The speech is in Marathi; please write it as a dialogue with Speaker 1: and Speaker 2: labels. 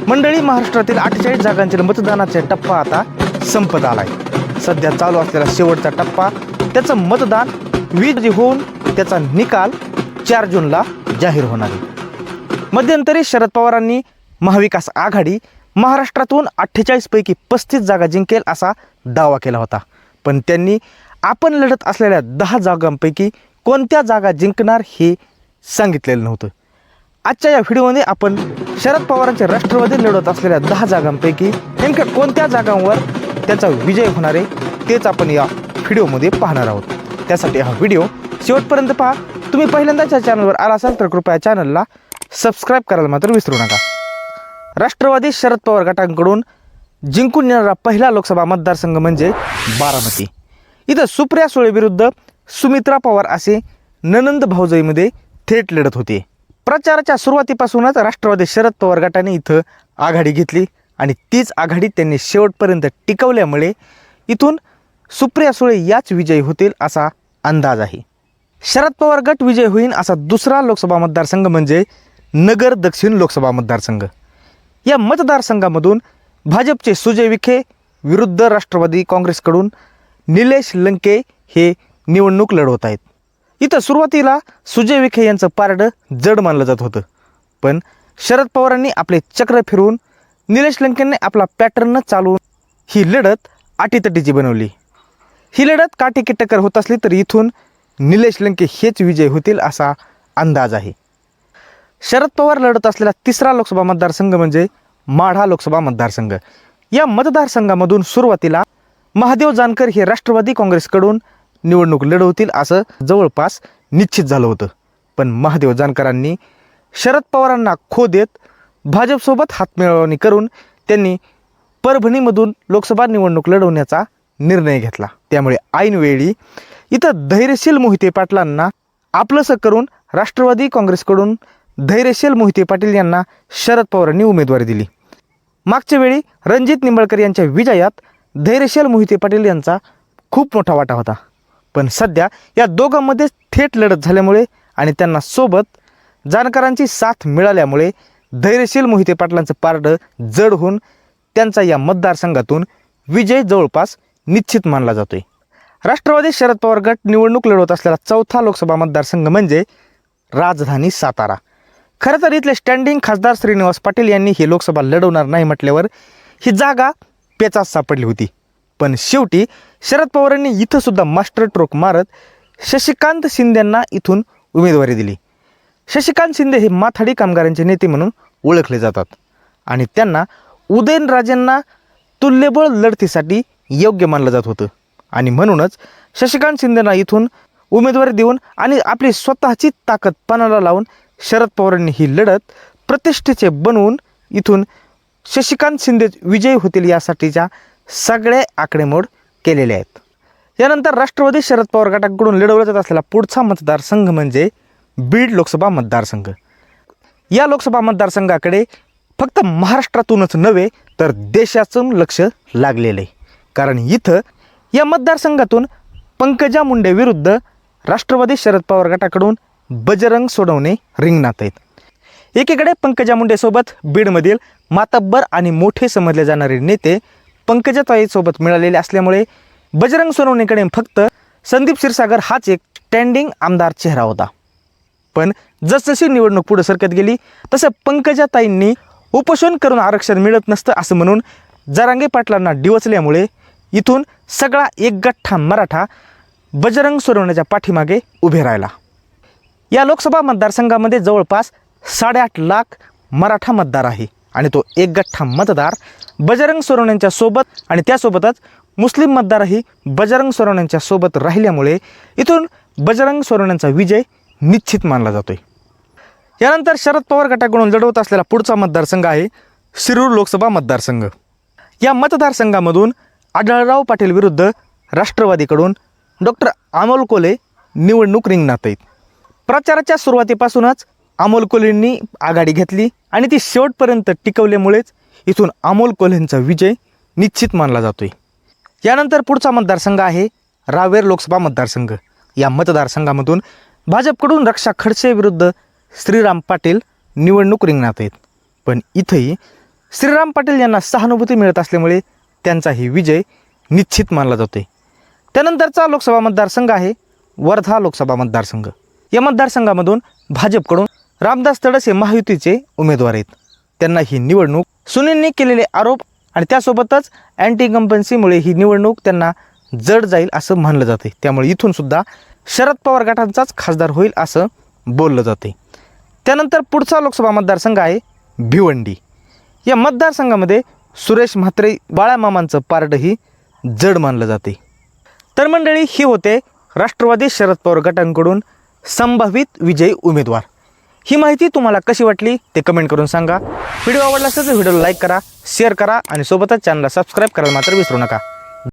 Speaker 1: मंडळी, महाराष्ट्रातील 48 जागांतील मतदानाचा टप्पा आता संपत आलाय. सध्या चालू असलेला शेवटचा टप्पा, त्याचं मतदान 20 होऊन त्याचा निकाल 4 जूनला जाहीर होणार आहे. मध्यंतरी शरद पवारांनी महाविकास आघाडी महाराष्ट्रातून 48 पैकी 35 जागा जिंकेल असा दावा केला होता. पण त्यांनी आपण लढत असलेल्या 10 जागांपैकी कोणत्या जागा जिंकणार हे सांगितलेलं नव्हतं. आजच्या या व्हिडिओमध्ये आपण शरद पवारांच्या राष्ट्रवादी लढत असलेल्या 10 जागांपैकी नेमक्या कोणत्या जागांवर त्याचा विजय होणार आहे तेच आपण या व्हिडिओमध्ये पाहणार आहोत. त्यासाठी हा व्हिडिओ शेवटपर्यंत पहा. तुम्ही पहिल्यांदाच या चॅनलवर आला असाल तर कृपया चॅनलला सबस्क्राईब करायला मात्र विसरू नका. राष्ट्रवादी शरद पवार गटांकडून जिंकून येणारा पहिला लोकसभा मतदारसंघ म्हणजे बारामती. इथं सुप्रिया सुळे विरुद्ध सुमित्रा पवार असे ननंद भाऊजाईमध्ये थेट लढत होती. प्रचाराच्या सुरुवातीपासूनच राष्ट्रवादी शरद पवार गटाने इथं आघाडी घेतली आणि तीच आघाडी त्यांनी शेवटपर्यंत टिकवल्यामुळे इथून सुप्रिया सुळे याच विजयी होतील असा अंदाज आहे. शरद पवार गट विजय होईल असा दुसरा लोकसभा मतदारसंघ म्हणजे नगर दक्षिण लोकसभा मतदारसंघ. या मतदारसंघामधून भाजपचे सुजय विखे विरुद्ध राष्ट्रवादी काँग्रेसकडून निलेश लंके हे निवडणूक लढवत आहेत. इथं सुरुवातीला सुजय विखे यांचं पारडं जड मानलं जात होतं, पण शरद पवारांनी आपले चक्र फिरवून निलेश लंकेंनी आपला पॅटर्न चालवून ही लढत अटीतटीची बनवली. ही लढत काटेकी टक्कर होत असली तरी इथून निलेश लंके हेच विजय होतील असा अंदाज आहे. शरद पवार लढत असलेला तिसरा लोकसभा मतदारसंघ म्हणजे माढा लोकसभा मतदारसंघ. या मतदारसंघामधून सुरुवातीला महादेव जानकर हे राष्ट्रवादी काँग्रेसकडून निवडणूक लढवतील असं जवळपास निश्चित झालं होतं. पण महादेव जानकरांनी शरद पवारांना खो देत भाजपसोबत हातमिळवणी करून त्यांनी परभणीमधून लोकसभा निवडणूक लढवण्याचा निर्णय घेतला. त्यामुळे ऐनवेळी इथं धैर्यशील मोहिते पाटलांना आपलंसं करून राष्ट्रवादी काँग्रेसकडून धैर्यशील मोहिते पाटील यांना शरद पवारांनी उमेदवारी दिली. मागच्या वेळी रणजित निंबाळकर यांच्या विजयात धैर्यशील मोहिते पाटील यांचा खूप मोठा वाटा होता. पण सध्या या दोघांमध्ये थेट लढत झाल्यामुळे आणि त्यांना सोबत जानकरांची साथ मिळाल्यामुळे धैर्यशील मोहिते पाटलांचं पारडं जड होऊन त्यांचा या मतदारसंघातून विजय जवळपास निश्चित मानला जातोय. राष्ट्रवादी शरद पवार गट निवडणूक लढवत असलेला चौथा लोकसभा मतदारसंघ म्हणजे राजधानी सातारा. खरं तर इथले स्टँडिंग खासदार श्रीनिवास पाटील यांनी ही लोकसभा लढवणार नाही म्हटल्यावर ही जागा पेचात सापडली होती. पण शेवटी शरद पवारांनी इथं सुद्धा मास्टर ट्रोक मारत शशिकांत शिंदेंना इथून उमेदवारी दिली. शशिकांत शिंदे हे माथाडी कामगारांचे नेते म्हणून ओळखले जातात आणि त्यांना उदयनराजेंना तुल्यबळ लढतीसाठी योग्य मानलं जात होतं आणि म्हणूनच शशिकांत शिंदेंना इथून उमेदवारी देऊन आणि आपली स्वतःची ताकद पणाला लावून शरद पवारांनी ही लढत प्रतिष्ठेचे बनवून इथून शशिकांत शिंदे विजयी होतील यासाठीच्या सगळे आकडेमोड केलेले आहेत. यानंतर राष्ट्रवादी शरद पवार गटाकडून लढवला जात असलेला पुढचा मतदारसंघ म्हणजे बीड लोकसभा मतदारसंघ. या लोकसभा मतदारसंघाकडे फक्त महाराष्ट्रातूनच नव्हे तर देशातून लक्ष लागलेलं आहे. कारण इथं या मतदारसंघातून पंकजा मुंडे विरुद्ध राष्ट्रवादी शरद पवार गटाकडून बजरंग सोनवणे रिंगणात आहेत. एकीकडे पंकजा मुंडेसोबत बीडमधील मातब्बर आणि मोठे समजले जाणारे नेते पंकजाताईसोबत मिळालेले असल्यामुळे बजरंग सोनवणेकडे फक्त संदीप क्षीरसागर हाच एक स्टँडिंग आमदार चेहरा होता. पण जसजशी निवडणूक पुढे सरकत गेली तसं पंकजाताईंनी उपोषण करून आरक्षण मिळत नसतं असं म्हणून जरांगे पाटलांना डिवचल्यामुळे इथून सगळा एकगठ्ठा मराठा बजरंग सोनवणेच्या पाठीमागे उभे राहिला. या लोकसभा मतदारसंघामध्ये जवळपास 8.5 लाख मराठा मतदार आहे आणि तो एकगठ्ठा मतदार बजरंग सोनवणेंच्या सोबत आणि त्यासोबतच मुस्लिम मतदारही बजरंग सोनवणेंच्या सोबत राहिल्यामुळे इथून बजरंग सोनवणेंचा विजय निश्चित मानला जातोय. यानंतर शरद पवार गटाकडून लढवत असलेला पुढचा मतदारसंघ आहे शिरूर लोकसभा मतदारसंघ. या मतदारसंघामधून आढळराव पाटील विरुद्ध राष्ट्रवादीकडून डॉक्टर अमोल कोल्हे निवडणूक रिंगणात आहेत. प्रचाराच्या सुरुवातीपासूनच अमोल कोल्हेंनी आघाडी घेतली आणि ती शेवटपर्यंत टिकवल्यामुळेच इथून अमोल कोल्हेंचा विजय निश्चित मानला जातोय. यानंतर पुढचा मतदारसंघ आहे रावेर लोकसभा मतदारसंघ. या मतदारसंघामधून भाजपकडून रक्षा खडसे विरुद्ध श्रीराम पाटील निवडणूक रिंगणात आहेत. पण इथंही श्रीराम पाटील यांना सहानुभूती मिळत असल्यामुळे त्यांचाही विजय निश्चित मानला जातोय. त्यानंतरचा लोकसभा मतदारसंघ आहे वर्धा लोकसभा मतदारसंघ. या मतदारसंघामधून भाजपकडून रामदास तडस हे महायुतीचे उमेदवार आहेत. त्यांना ही निवडणूक सुनीलने केलेले आरोप आणि त्यासोबतच अँटी इन्कम्बन्सीमुळे ही निवडणूक त्यांना जड जाईल असं म्हणलं जाते. त्यामुळे इथून सुद्धा शरद पवार गटांचाच खासदार होईल असं बोललं जाते. त्यानंतर पुढचा लोकसभा मतदारसंघ आहे भिवंडी. या मतदारसंघामध्ये सुरेश म्हात्रे बाळामामांचं पारडंही जड मानलं जाते. तर मंडळी, ही होते राष्ट्रवादी शरद पवार गटांकडून संभावित विजयी उमेदवार. ही माहिती तुम्हाला कशी वाटली ते कमेंट करून सांगा. व्हिडिओ आवडला असेल तर व्हिडिओला लाईक करा, शेअर करा आणि सोबतच चॅनलला सबस्क्राईब करायला मात्र विसरू नका.